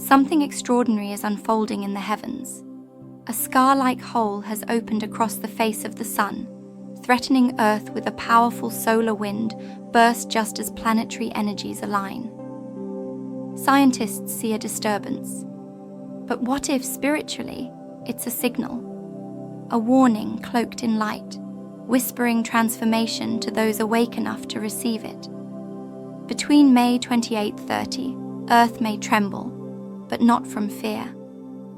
something extraordinary is unfolding in the heavens. A scar-like hole has opened across the face of the sun, threatening Earth with a powerful solar wind burst just as planetary energies align. Scientists see a disturbance. But what if, spiritually, it's a signal? A warning cloaked in light, whispering transformation to those awake enough to receive it. Between May 28-30, Earth may tremble, but not from fear.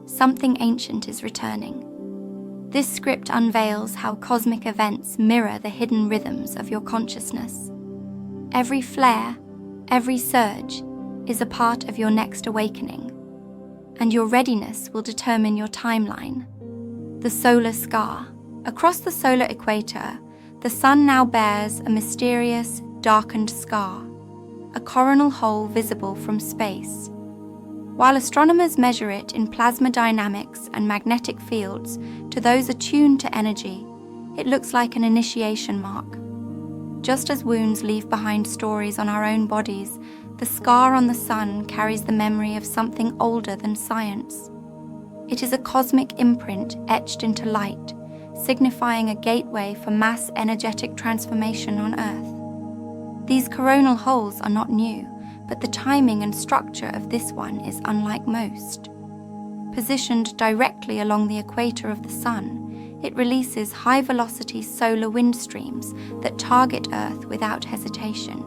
Something ancient is returning. This script unveils how cosmic events mirror the hidden rhythms of your consciousness. Every flare, every surge, is a part of your next awakening, and your readiness will determine your timeline. The solar scar. Across the solar equator, the sun now bears a mysterious, darkened scar, a coronal hole visible from space. While astronomers measure it in plasma dynamics and magnetic fields, to those attuned to energy, it looks like an initiation mark. Just as wounds leave behind stories on our own bodies, the scar on the sun carries the memory of something older than science. It is a cosmic imprint etched into light, signifying a gateway for mass energetic transformation on Earth. These coronal holes are not new, but the timing and structure of this one is unlike most. Positioned directly along the equator of the sun, it releases high-velocity solar wind streams that target Earth without hesitation.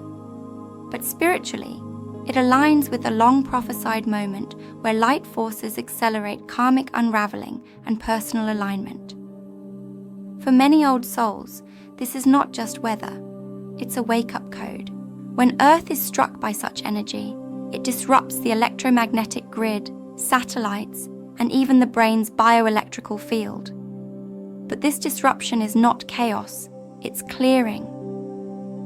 But spiritually, it aligns with a long-prophesied moment where light forces accelerate karmic unraveling and personal alignment. For many old souls, this is not just weather, it's a wake-up code. When Earth is struck by such energy, it disrupts the electromagnetic grid, satellites, and even the brain's bioelectrical field. But this disruption is not chaos, it's clearing.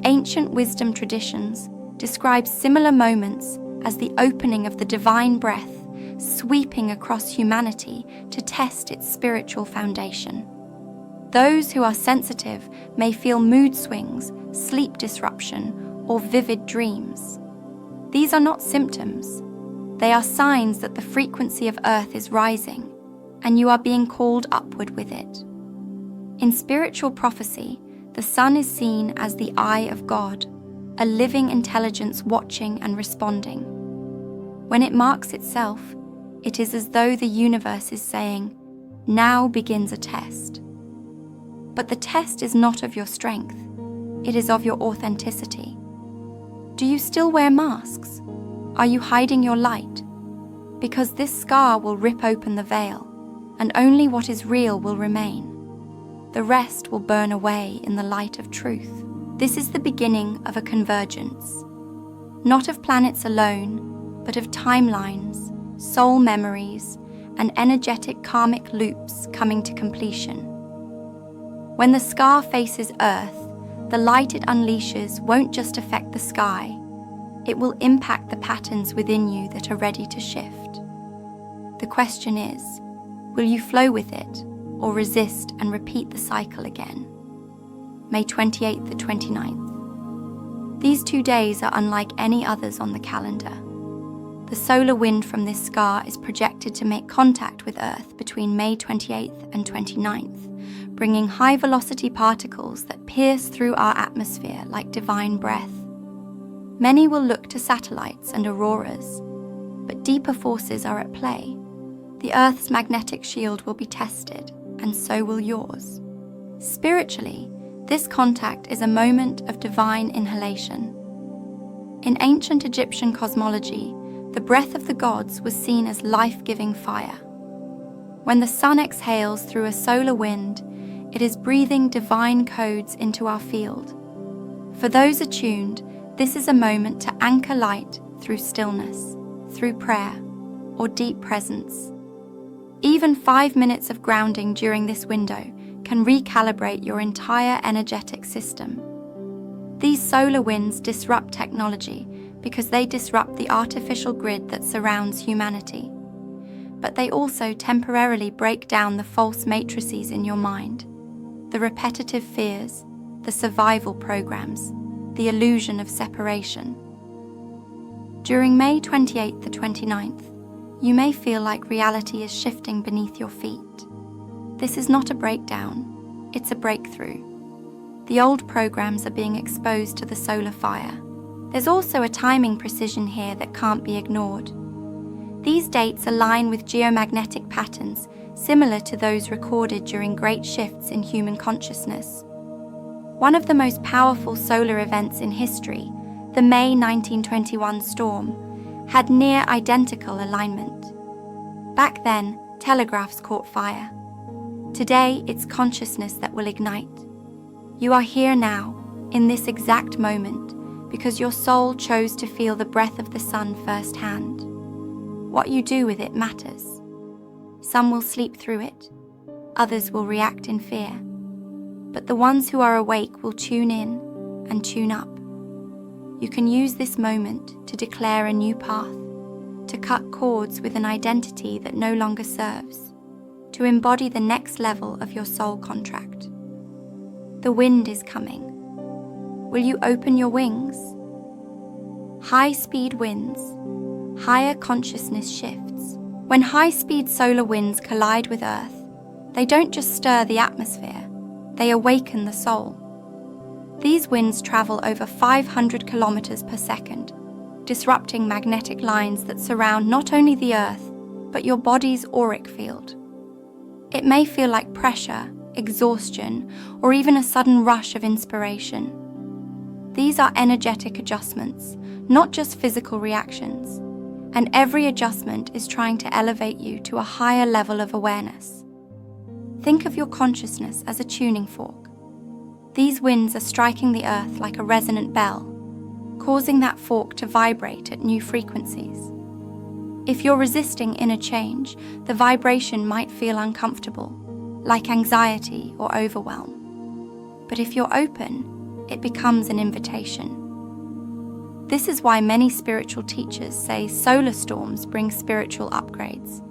Ancient wisdom traditions describe similar moments as the opening of the divine breath, sweeping across humanity to test its spiritual foundation. Those who are sensitive may feel mood swings, sleep disruption, or vivid dreams. These are not symptoms. They are signs that the frequency of Earth is rising, and you are being called upward with it. In spiritual prophecy, the sun is seen as the eye of God, a living intelligence watching and responding. When it marks itself, it is as though the universe is saying, "Now begins a test." But the test is not of your strength, it is of your authenticity. Do you still wear masks? Are you hiding your light? Because this scar will rip open the veil, and only what is real will remain. The rest will burn away in the light of truth. This is the beginning of a convergence, not of planets alone, but of timelines, soul memories, and energetic karmic loops coming to completion. When the scar faces Earth, the light it unleashes won't just affect the sky, it will impact the patterns within you that are ready to shift. The question is, will you flow with it, or resist and repeat the cycle again? May 28th to 29th. These 2 days are unlike any others on the calendar. The solar wind from this scar is projected to make contact with Earth between May 28th and 29th, bringing high-velocity particles that pierce through our atmosphere like divine breath. Many will look to satellites and auroras, but deeper forces are at play. The Earth's magnetic shield will be tested, and so will yours. Spiritually, this contact is a moment of divine inhalation. In ancient Egyptian cosmology, the breath of the gods was seen as life-giving fire. When the sun exhales through a solar wind, it is breathing divine codes into our field. For those attuned, this is a moment to anchor light through stillness, through prayer, or deep presence. Even 5 minutes of grounding during this window can recalibrate your entire energetic system. These solar winds disrupt technology because they disrupt the artificial grid that surrounds humanity. But they also temporarily break down the false matrices in your mind, the repetitive fears, the survival programs, the illusion of separation. During May 28th to 29th, You may feel like reality is shifting beneath your feet. This is not a breakdown, it's a breakthrough. The old programs are being exposed to the solar fire. There's also a timing precision here that can't be ignored. These dates align with geomagnetic patterns similar to those recorded during great shifts in human consciousness. One of the most powerful solar events in history, the May 1921 storm, had near identical alignment. Back then, telegraphs caught fire. Today, it's consciousness that will ignite. You are here now, in this exact moment, because your soul chose to feel the breath of the sun firsthand. What you do with it matters. Some will sleep through it, others will react in fear. But the ones who are awake will tune in and tune up. You can use this moment to declare a new path, to cut cords with an identity that no longer serves, to embody the next level of your soul contract. The wind is coming. Will you open your wings? High-speed winds, higher consciousness shifts. When high-speed solar winds collide with Earth, they don't just stir the atmosphere, they awaken the soul. These winds travel over 500 kilometers per second, disrupting magnetic lines that surround not only the Earth, but your body's auric field. It may feel like pressure, exhaustion, or even a sudden rush of inspiration. These are energetic adjustments, not just physical reactions, and every adjustment is trying to elevate you to a higher level of awareness. Think of your consciousness as a tuning fork. These winds are striking the Earth like a resonant bell, causing that fork to vibrate at new frequencies. If you're resisting inner change, the vibration might feel uncomfortable, like anxiety or overwhelm. But if you're open, it becomes an invitation. This is why many spiritual teachers say solar storms bring spiritual upgrades.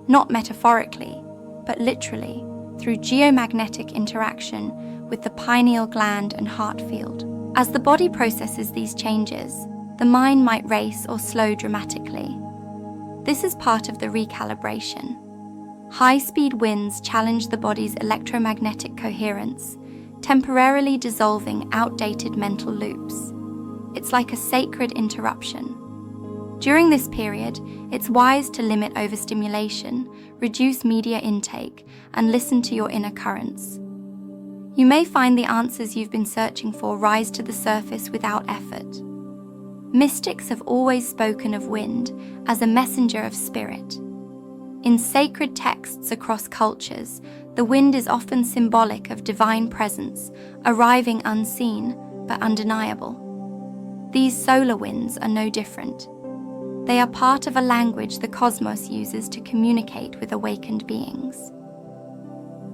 Not metaphorically, but literally, through geomagnetic interaction with the pineal gland and heart field. As the body processes these changes, the mind might race or slow dramatically. This is part of the recalibration. High-speed winds challenge the body's electromagnetic coherence, temporarily dissolving outdated mental loops. It's like a sacred interruption. During this period, it's wise to limit overstimulation, reduce media intake, and listen to your inner currents. You may find the answers you've been searching for rise to the surface without effort. Mystics have always spoken of wind as a messenger of spirit. In sacred texts across cultures, the wind is often symbolic of divine presence, arriving unseen but undeniable. These solar winds are no different. They are part of a language the cosmos uses to communicate with awakened beings.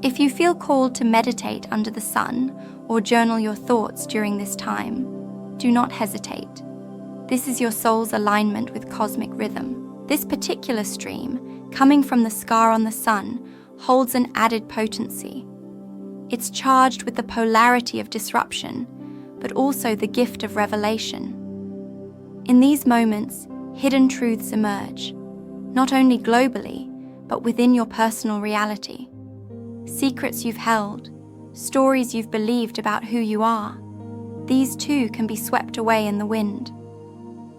If you feel called to meditate under the sun or journal your thoughts during this time, do not hesitate. This is your soul's alignment with cosmic rhythm. This particular stream, coming from the scar on the sun, holds an added potency. It's charged with the polarity of disruption, but also the gift of revelation. In these moments, hidden truths emerge, not only globally, but within your personal reality. Secrets you've held, stories you've believed about who you are, these too can be swept away in the wind.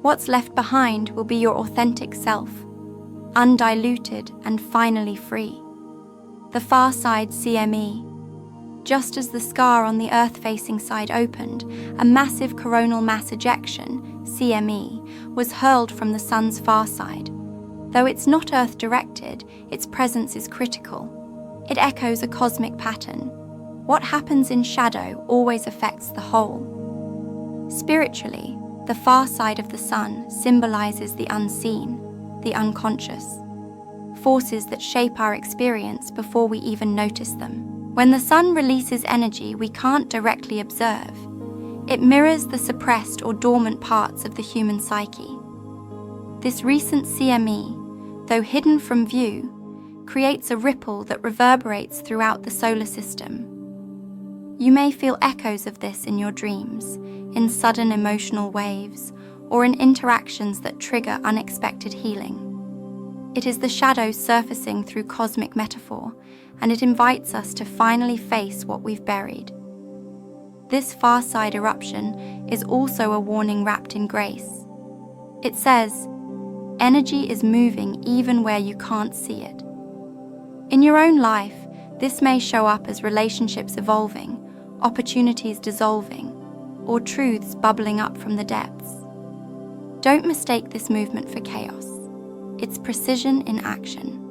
What's left behind will be your authentic self, undiluted and finally free. The far side CME. Just as the scar on the Earth-facing side opened, a massive coronal mass ejection, CME, was hurled from the sun's far side. Though it's not Earth-directed, its presence is critical. It echoes a cosmic pattern. What happens in shadow always affects the whole. Spiritually, the far side of the sun symbolizes the unseen, the unconscious, forces that shape our experience before we even notice them. When the sun releases energy we can't directly observe, it mirrors the suppressed or dormant parts of the human psyche. This recent CME, though hidden from view, creates a ripple that reverberates throughout the solar system. You may feel echoes of this in your dreams, in sudden emotional waves, or in interactions that trigger unexpected healing. It is the shadow surfacing through cosmic metaphor, and it invites us to finally face what we've buried. This far side eruption is also a warning wrapped in grace. It says, energy is moving even where you can't see it. In your own life, this may show up as relationships evolving, opportunities dissolving, or truths bubbling up from the depths. Don't mistake this movement for chaos. It's precision in action.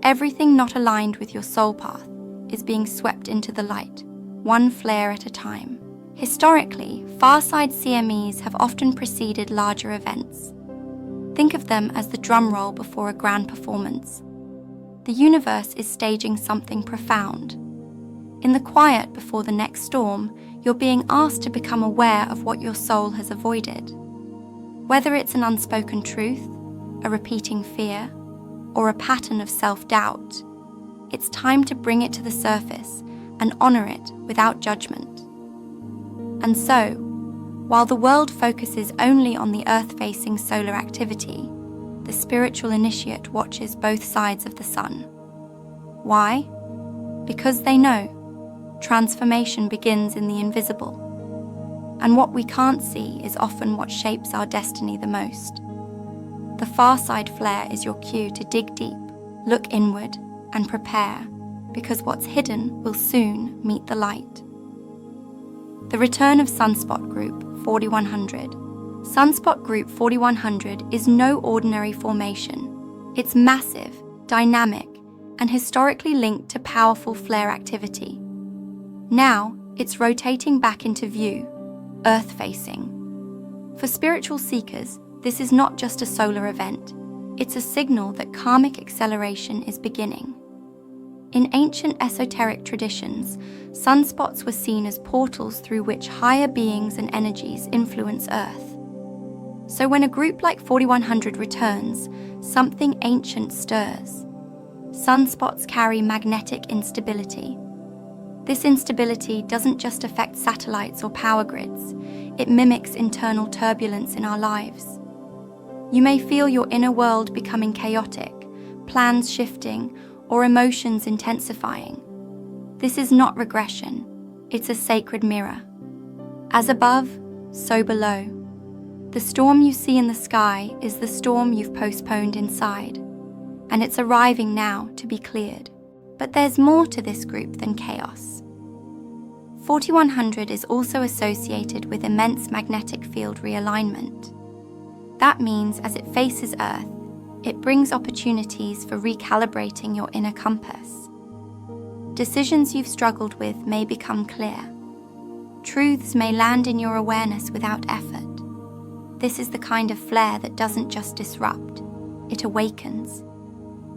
Everything not aligned with your soul path is being swept into the light, one flare at a time. Historically, far-side CMEs have often preceded larger events. Think of them as the drum roll before a grand performance. The universe is staging something profound. In the quiet before the next storm, you're being asked to become aware of what your soul has avoided. Whether it's an unspoken truth, a repeating fear, or a pattern of self-doubt, it's time to bring it to the surface and honor it without judgment. And so, while the world focuses only on the Earth-facing solar activity, the spiritual initiate watches both sides of the sun. Why? Because they know transformation begins in the invisible, and what we can't see is often what shapes our destiny the most. The far side flare is your cue to dig deep, look inward, and prepare, because what's hidden will soon meet the light. The return of Sunspot Group 4100. Sunspot Group 4100 is no ordinary formation. It's massive, dynamic, and historically linked to powerful flare activity. Now, it's rotating back into view, Earth-facing. For spiritual seekers, this is not just a solar event. It's a signal that karmic acceleration is beginning. In ancient esoteric traditions, sunspots were seen as portals through which higher beings and energies influence Earth. So when a group like 4100 returns, something ancient stirs. Sunspots carry magnetic instability. This instability doesn't just affect satellites or power grids, it mimics internal turbulence in our lives. You may feel your inner world becoming chaotic, plans shifting, or emotions intensifying. This is not regression, it's a sacred mirror. As above, so below. The storm you see in the sky is the storm you've postponed inside, and it's arriving now to be cleared. But there's more to this group than chaos. 4100 is also associated with immense magnetic field realignment. That means as it faces Earth, it brings opportunities for recalibrating your inner compass. Decisions you've struggled with may become clear. Truths may land in your awareness without effort. This is the kind of flare that doesn't just disrupt, it awakens.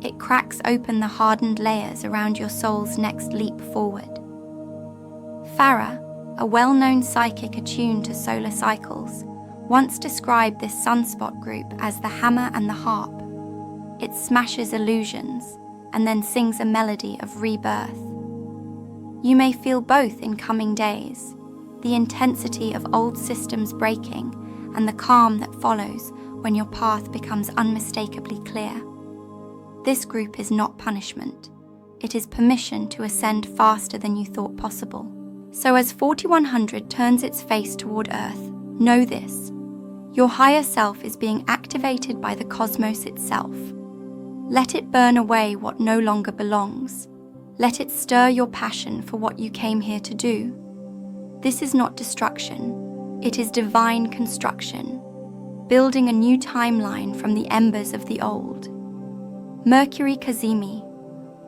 It cracks open the hardened layers around your soul's next leap forward. Farah, a well-known psychic attuned to solar cycles, once described this sunspot group as the hammer and the harp. It smashes illusions and then sings a melody of rebirth. You may feel both in coming days, the intensity of old systems breaking and the calm that follows when your path becomes unmistakably clear. This group is not punishment. It is permission to ascend faster than you thought possible. So as 4100 turns its face toward Earth, know this. Your higher self is being activated by the cosmos itself. Let it burn away what no longer belongs. Let it stir your passion for what you came here to do. This is not destruction. It is divine construction, building a new timeline from the embers of the old. Mercury Kazemi,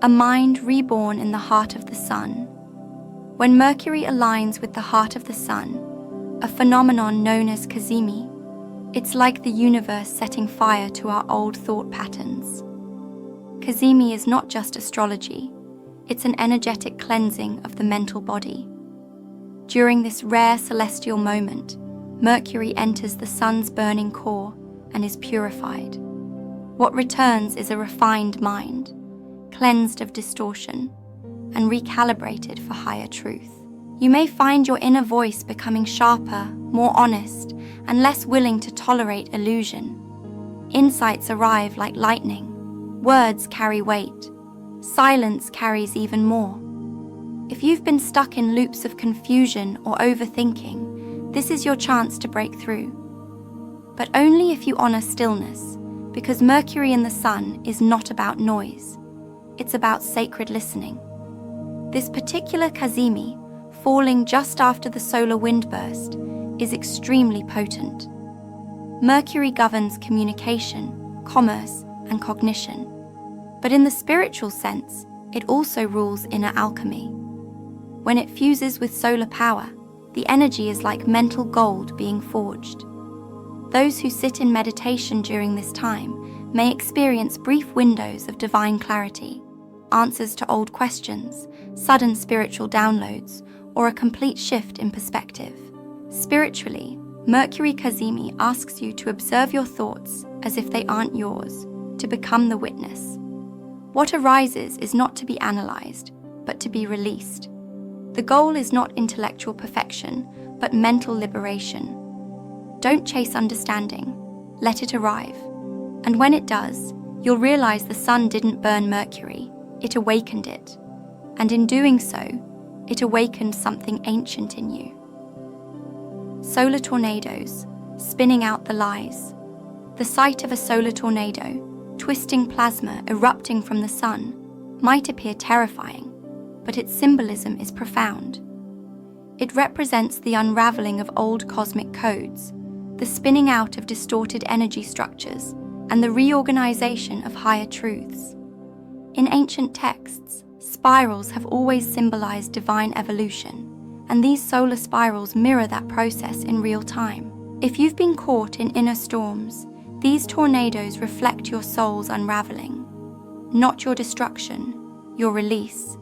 a mind reborn in the heart of the sun. When Mercury aligns with the heart of the sun, a phenomenon known as Kazemi, it's like the universe setting fire to our old thought patterns. Kazemi is not just astrology, it's an energetic cleansing of the mental body. During this rare celestial moment, Mercury enters the sun's burning core and is purified. What returns is a refined mind, cleansed of distortion, and recalibrated for higher truth. You may find your inner voice becoming sharper, more honest, and less willing to tolerate illusion. Insights arrive like lightning, Words carry weight. Silence carries even more. If you've been stuck in loops of confusion or overthinking, this is your chance to break through. But only if you honor stillness, because Mercury in the Sun is not about noise. It's about sacred listening. This particular Kazemi, falling just after the solar wind burst, is extremely potent. Mercury governs communication, commerce, and cognition. But in the spiritual sense, it also rules inner alchemy. When it fuses with solar power, the energy is like mental gold being forged. Those who sit in meditation during this time may experience brief windows of divine clarity, answers to old questions, sudden spiritual downloads, or a complete shift in perspective. Spiritually, Mercury Kazemi asks you to observe your thoughts as if they aren't yours, to become the witness. What arises is not to be analyzed, but to be released. The goal is not intellectual perfection, but mental liberation. Don't chase understanding, let it arrive. And when it does, you'll realize the sun didn't burn Mercury, it awakened it. And in doing so, it awakened something ancient in you. Solar tornadoes, spinning out the lies. The sight of a solar tornado, twisting plasma erupting from the sun, might appear terrifying, but its symbolism is profound. It represents the unraveling of old cosmic codes, the spinning out of distorted energy structures, and the reorganization of higher truths. In ancient texts, spirals have always symbolized divine evolution, and these solar spirals mirror that process in real time. If you've been caught in inner storms, these tornadoes reflect your soul's unraveling, not your destruction, your release.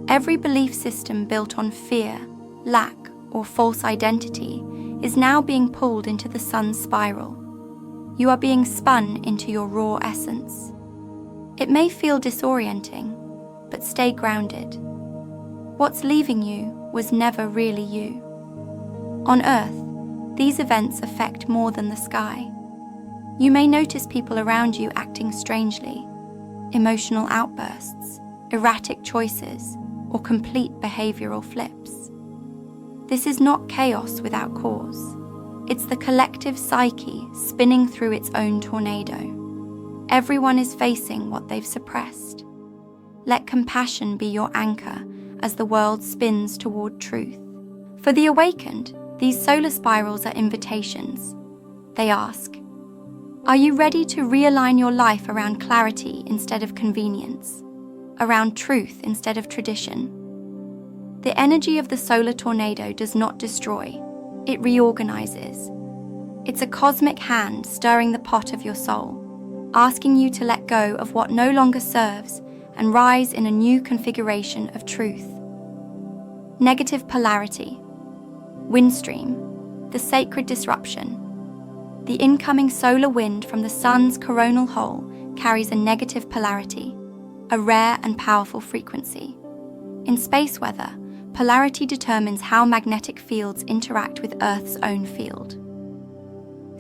Every belief system built on fear, lack, or false identity is now being pulled into the sun's spiral. You are being spun into your raw essence. It may feel disorienting, but stay grounded. What's leaving you was never really you. On Earth, these events affect more than the sky. You may notice people around you acting strangely, emotional outbursts, erratic choices, or complete behavioral flips. This is not chaos without cause. It's the collective psyche spinning through its own tornado. Everyone is facing what they've suppressed. Let compassion be your anchor as the world spins toward truth. For the awakened, these solar spirals are invitations. They ask, are you ready to realign your life around clarity instead of convenience, around truth instead of tradition? The energy of the solar tornado does not destroy, it reorganizes. It's a cosmic hand stirring the pot of your soul, asking you to let go of what no longer serves and rise in a new configuration of truth. Negative polarity, windstream, the sacred disruption. The incoming solar wind from the sun's coronal hole carries a negative polarity, a rare and powerful frequency. In space weather, polarity determines how magnetic fields interact with Earth's own field.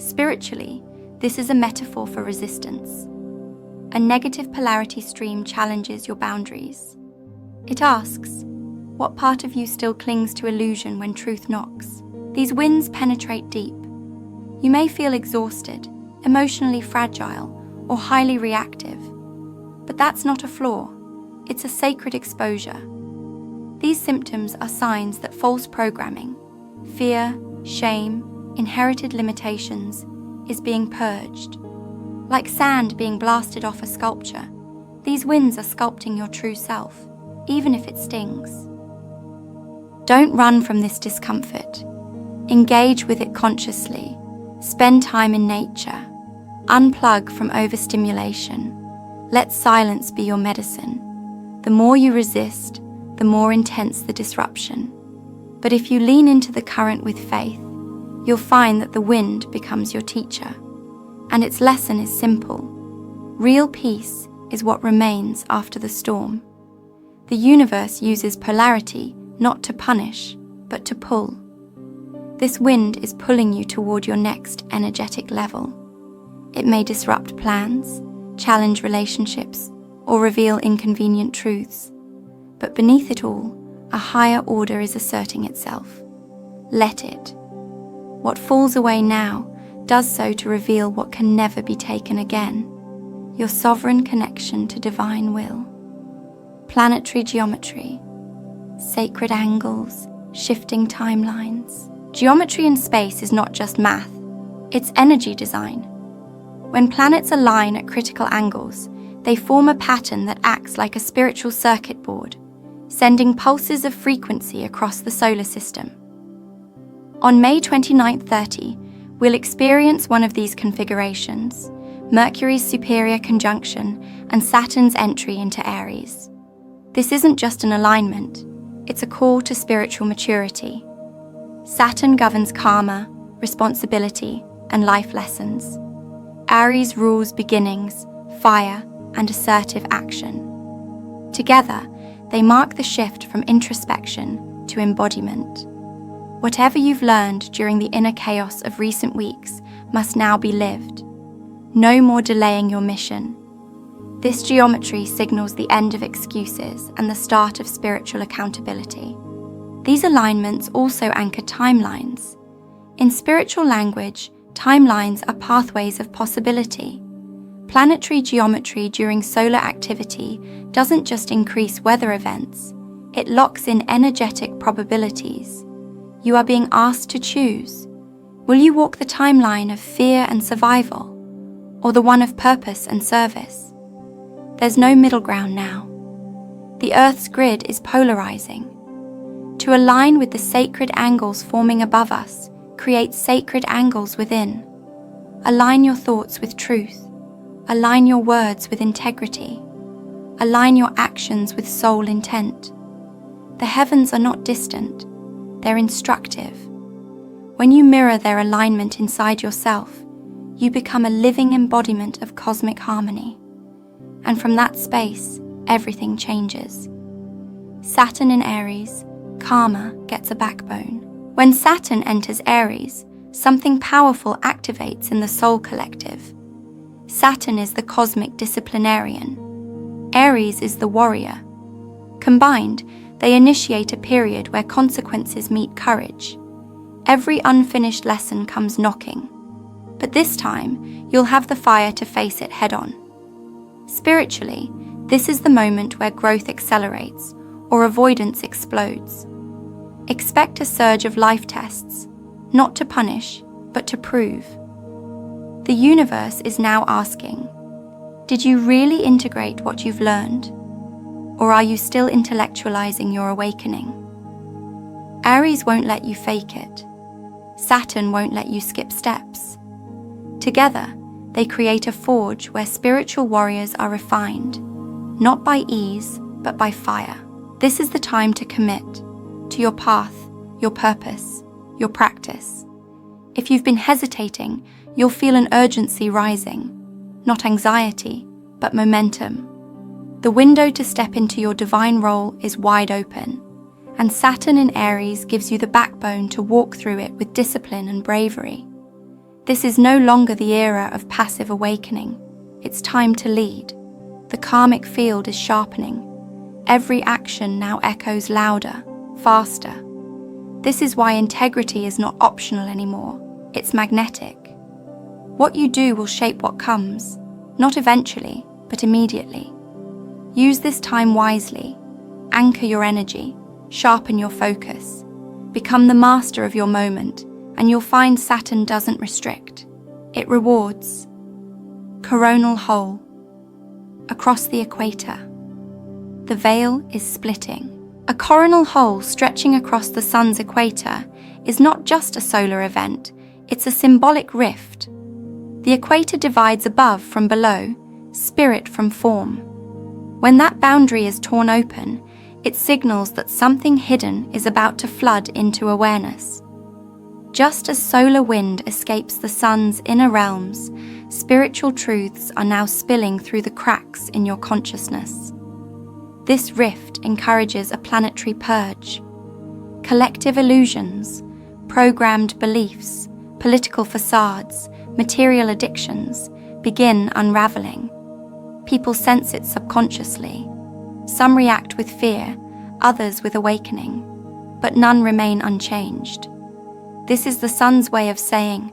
Spiritually, this is a metaphor for resistance. A negative polarity stream challenges your boundaries. It asks, what part of you still clings to illusion when truth knocks? These winds penetrate deep. You may feel exhausted, emotionally fragile, or highly reactive. But that's not a flaw. It's a sacred exposure. These symptoms are signs that false programming, fear, shame, inherited limitations, is being purged. Like sand being blasted off a sculpture, these winds are sculpting your true self, even if it stings. Don't run from this discomfort. Engage with it consciously. Spend time in nature. Unplug from overstimulation. Let silence be your medicine. The more you resist, the more intense the disruption. But if you lean into the current with faith, you'll find that the wind becomes your teacher. And its lesson is simple. Real peace is what remains after the storm. The universe uses polarity not to punish, but to pull. This wind is pulling you toward your next energetic level. It may disrupt plans, challenge relationships, or reveal inconvenient truths. But beneath it all, a higher order is asserting itself. Let it. What falls away now does so to reveal what can never be taken again: your sovereign connection to divine will. Planetary geometry, sacred angles, shifting timelines. Geometry in space is not just math, it's energy design. When planets align at critical angles, they form a pattern that acts like a spiritual circuit board, sending pulses of frequency across the solar system. On May 29-30, we'll experience one of these configurations: Mercury's superior conjunction and Saturn's entry into Aries. This isn't just an alignment, it's a call to spiritual maturity. Saturn governs karma, responsibility, and life lessons. Aries rules beginnings, fire, and assertive action. Together, they mark the shift from introspection to embodiment. Whatever you've learned during the inner chaos of recent weeks must now be lived. No more delaying your mission. This geometry signals the end of excuses and the start of spiritual accountability. These alignments also anchor timelines. In spiritual language, timelines are pathways of possibility. Planetary geometry during solar activity doesn't just increase weather events, it locks in energetic probabilities. You are being asked to choose. Will you walk the timeline of fear and survival, or the one of purpose and service? There's no middle ground now. The Earth's grid is polarizing. To align with the sacred angles forming above us, create sacred angles within. Align your thoughts with truth. Align your words with integrity. Align your actions with soul intent. The heavens are not distant, they're instructive. When you mirror their alignment inside yourself, you become a living embodiment of cosmic harmony. And from that space, everything changes. Saturn in Aries, karma gets a backbone. When Saturn enters Aries, something powerful activates in the soul collective. Saturn is the cosmic disciplinarian. Aries is the warrior. Combined, they initiate a period where consequences meet courage. Every unfinished lesson comes knocking. But this time, you'll have the fire to face it head-on. Spiritually, this is the moment where growth accelerates or avoidance explodes. Expect a surge of life tests, not to punish, but to prove. The universe is now asking, did you really integrate what you've learned? Or are you still intellectualizing your awakening? Aries won't let you fake it. Saturn won't let you skip steps. Together, they create a forge where spiritual warriors are refined, not by ease, but by fire. This is the time to commit to your path, your purpose, your practice. If you've been hesitating, you'll feel an urgency rising, not anxiety, but momentum. The window to step into your divine role is wide open, and Saturn in Aries gives you the backbone to walk through it with discipline and bravery. This is no longer the era of passive awakening. It's time to lead. The karmic field is sharpening. Every action now echoes louder, faster. This is why integrity is not optional anymore. It's magnetic. What you do will shape what comes, not eventually, but immediately. Use this time wisely. Anchor your energy, sharpen your focus. Become the master of your moment, and you'll find Saturn doesn't restrict. It rewards. Coronal hole. Across the equator. The veil is splitting. A coronal hole stretching across the sun's equator is not just a solar event, it's a symbolic rift. The equator divides above from below, spirit from form. When that boundary is torn open, it signals that something hidden is about to flood into awareness. Just as solar wind escapes the sun's inner realms, spiritual truths are now spilling through the cracks in your consciousness. This rift encourages a planetary purge. Collective illusions, programmed beliefs, political facades, material addictions begin unraveling. People sense it subconsciously. Some react with fear, others with awakening, but none remain unchanged. This is the sun's way of saying,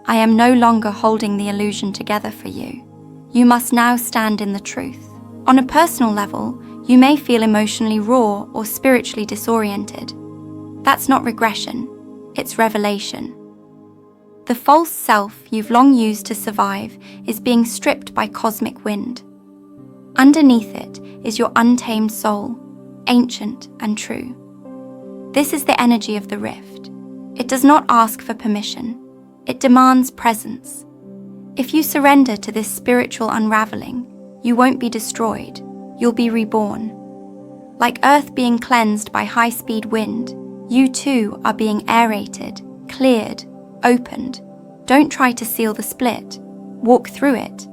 I am no longer holding the illusion together for you. You must now stand in the truth. On a personal level, you may feel emotionally raw or spiritually disoriented. That's not regression, it's revelation. The false self you've long used to survive is being stripped by cosmic wind. Underneath it is your untamed soul, ancient and true. This is the energy of the rift. It does not ask for permission. It demands presence. If you surrender to this spiritual unraveling, you won't be destroyed. You'll be reborn. Like Earth being cleansed by high-speed wind, you too are being aerated, cleared, opened. Don't try to seal the split. Walk through it.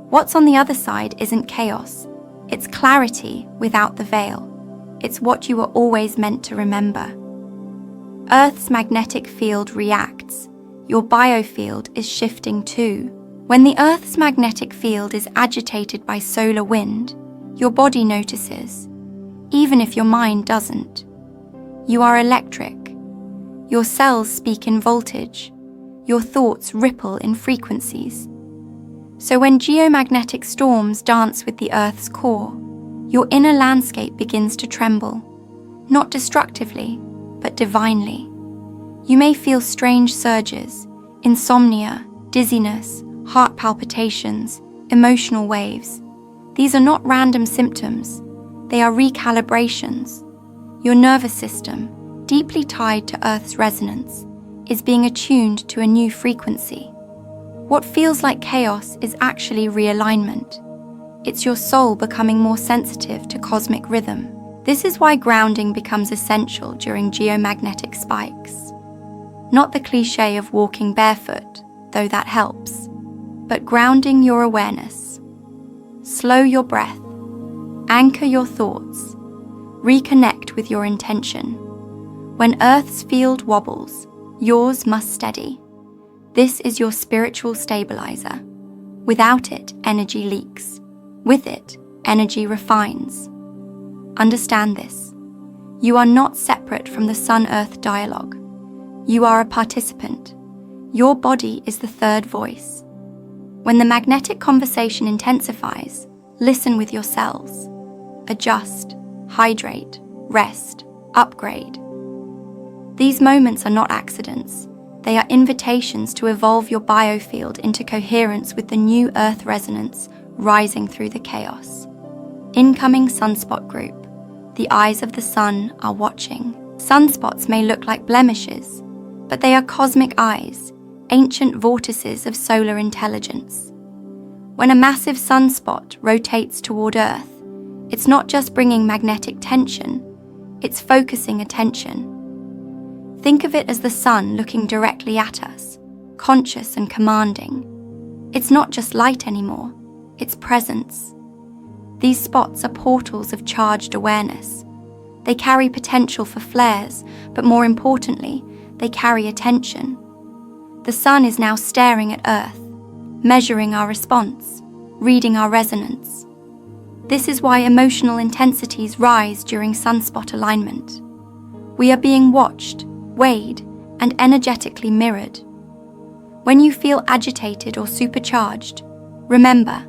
What's on the other side isn't chaos. It's clarity without the veil. It's what you were always meant to remember. Earth's magnetic field reacts. Your biofield is shifting too. When the Earth's magnetic field is agitated by solar wind, your body notices, even if your mind doesn't. You are electric. Your cells speak in voltage. Your thoughts ripple in frequencies. So when geomagnetic storms dance with the Earth's core, your inner landscape begins to tremble, not destructively, but divinely. You may feel strange surges, insomnia, dizziness, heart palpitations, emotional waves. These are not random symptoms. They are recalibrations. Your nervous system, deeply tied to Earth's resonance, is being attuned to a new frequency. What feels like chaos is actually realignment. It's your soul becoming more sensitive to cosmic rhythm. This is why grounding becomes essential during geomagnetic spikes. Not the cliché of walking barefoot, though that helps, but grounding your awareness. Slow your breath, anchor your thoughts, reconnect with your intention. When Earth's field wobbles, yours must steady. This is your spiritual stabilizer. Without it, energy leaks. With it, energy refines. Understand this. You are not separate from the Sun-Earth dialogue. You are a participant. Your body is the third voice. When the magnetic conversation intensifies, listen with your cells. Adjust, hydrate, rest, upgrade. These moments are not accidents. They are invitations to evolve your biofield into coherence with the new Earth resonance rising through the chaos. Incoming sunspot group. The eyes of the sun are watching. Sunspots may look like blemishes, but they are cosmic eyes, ancient vortices of solar intelligence. When a massive sunspot rotates toward Earth, it's not just bringing magnetic tension, it's focusing attention. Think of it as the sun looking directly at us, conscious and commanding. It's not just light anymore, it's presence. These spots are portals of charged awareness. They carry potential for flares, but more importantly, they carry attention. The sun is now staring at Earth, measuring our response, reading our resonance. This is why emotional intensities rise during sunspot alignment. We are being watched, weighed, and energetically mirrored. When you feel agitated or supercharged, remember,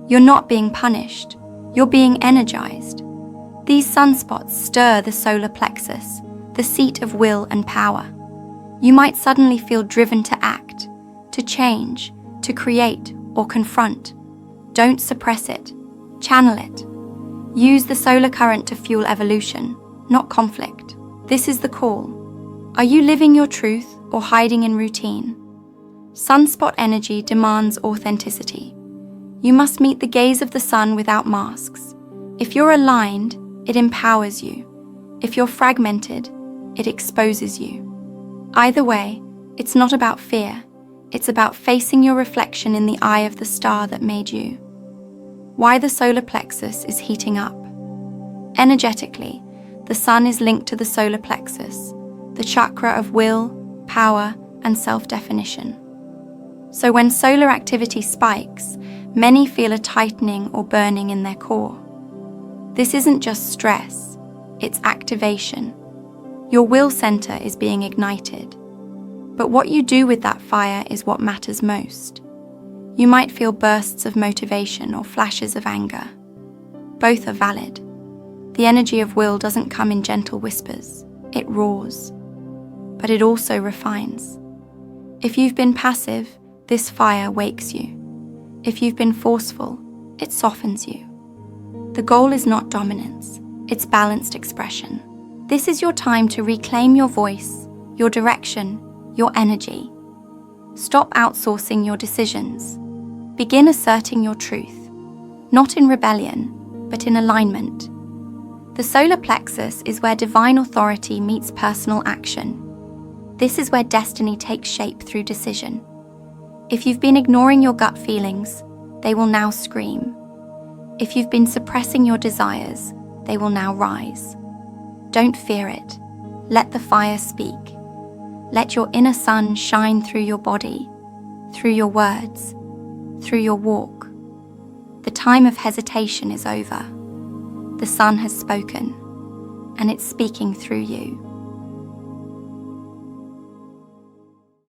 you're not being punished, you're being energized. These sunspots stir the solar plexus, the seat of will and power. You might suddenly feel driven to act, to change, to create, or confront. Don't suppress it. Channel it. Use the solar current to fuel evolution, not conflict. This is the call. Are you living your truth or hiding in routine? Sunspot energy demands authenticity. You must meet the gaze of the sun without masks. If you're aligned, it empowers you. If you're fragmented, it exposes you. Either way, it's not about fear. It's about facing your reflection in the eye of the star that made you. Why the solar plexus is heating up. Energetically, the sun is linked to the solar plexus, the chakra of will, power, and self-definition. So when solar activity spikes, Many feel a tightening or burning in their core. This isn't just stress, it's activation. Your will center is being ignited. But what you do with that fire is what matters most. You might feel bursts of motivation or flashes of anger. Both are valid. The energy of will doesn't come in gentle whispers, it roars. But it also refines. If you've been passive, this fire wakes you. If you've been forceful, it softens you. The goal is not dominance, it's balanced expression. This is your time to reclaim your voice, your direction, your energy. Stop outsourcing your decisions. Begin asserting your truth, not in rebellion, but in alignment. The solar plexus is where divine authority meets personal action. This is where destiny takes shape through decision. If you've been ignoring your gut feelings, they will now scream. If you've been suppressing your desires, they will now rise. Don't fear it. Let the fire speak. Let your inner sun shine through your body, through your words, through your walk. The time of hesitation is over. The sun has spoken, and it's speaking through you.